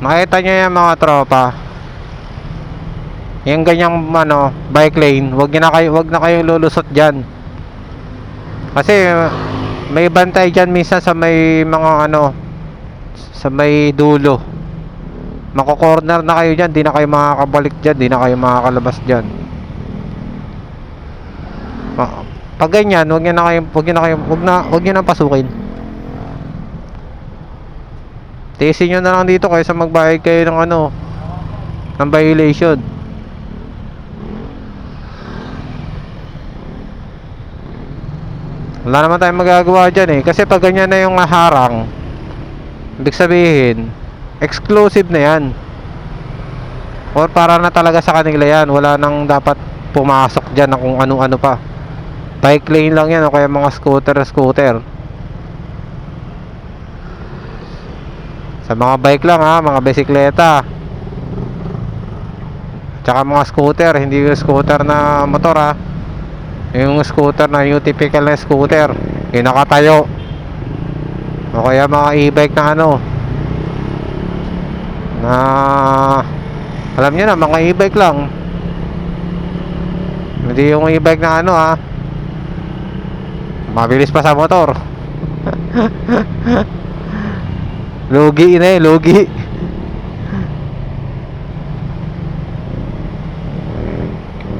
Makita nyo yan mga tropa. Yung ganyang bike lane, wag na kayo lulusot diyan. Kasi may bantay diyan minsan sa may mga sa may dulo. Mako-corner na kayo diyan, di na kayo makakabalik diyan, di na kayo makakalabas diyan. Pag ganyan, wag niyo na pasukin. Tiisin nyo na lang dito kaysa magbayad kayo ng ng violation. Wala naman tayong magagawa dyan kasi pag ganyan na yung harang, ibig sabihin exclusive na yan, or para na talaga sa kanila yan. Wala nang dapat pumasok dyan na kung ano-ano pa. Bike lane lang yan o kaya mga scooter. Sa mga bike lang mga bisikleta, tsaka mga scooter, hindi yung scooter na motor yung scooter na yung typical na scooter, yung nakatayo, o kaya mga e-bike na na alam nyo na, mga e-bike lang, hindi yung e-bike na mabilis pa sa motor. Lugi na lugi.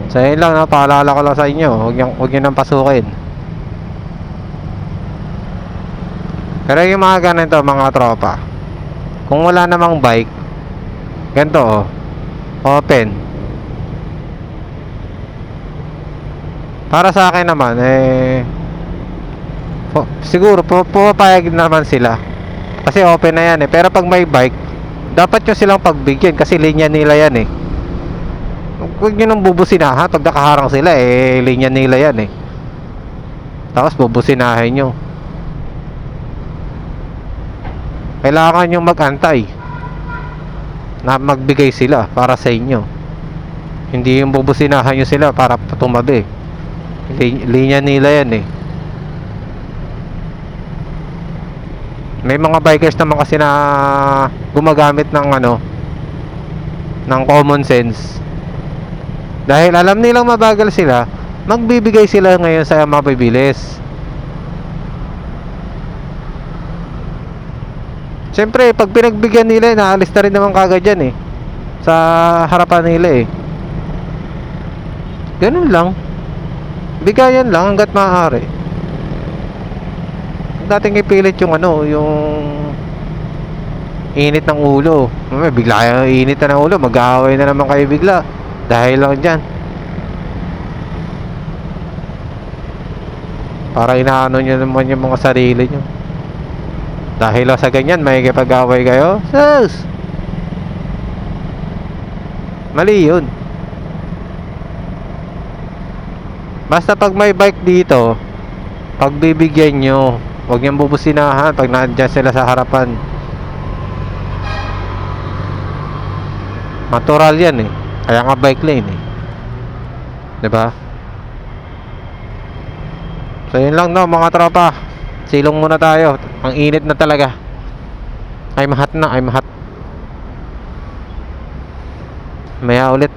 So yun lang paalala ko lang sa inyo, huwag nyo nang pasukin. Pero yung mga ganito mga tropa, kung wala namang bike, ganito open. Para sa akin naman siguro pumapayag naman sila kasi open na yan pero pag may bike, dapat nyo silang pagbigyan kasi linya nila yan huwag nyo nang bubusinahan pag nakaharang sila linya nila yan tapos bubusinahin nyo. Kailangan nyo mag-antay na magbigay sila para sa inyo, hindi yung bubusinahan nyo sila para tumabi. Linya nila yan May mga bikers naman kasi na gumagamit ng ng common sense. Dahil alam nilang mabagal sila, magbibigay sila ngayon sa mabibilis. Siyempre, pag pinagbigyan nila, naalis na rin naman kagad yan sa harapan nila Ganun lang. Bigayan lang hanggat maaari. Dating ipilit yung yung init ng ulo. Bigla yung init na ng ulo, mag-aaway na naman kayo bigla dahil lang dyan. Para inaano nyo naman yung mga sarili nyo. Dahil lang sa ganyan, may kipag-away kayo. Sus! Mali yun. Basta pag may bike dito, pagbibigyan nyo, huwag niyang bubusinahan pag nandiyan sila sa harapan. Natural yan kaya nga bike lane diba? So yun lang mga tropa, silong muna tayo, ang init na talaga. I'm hot. Maya ulit.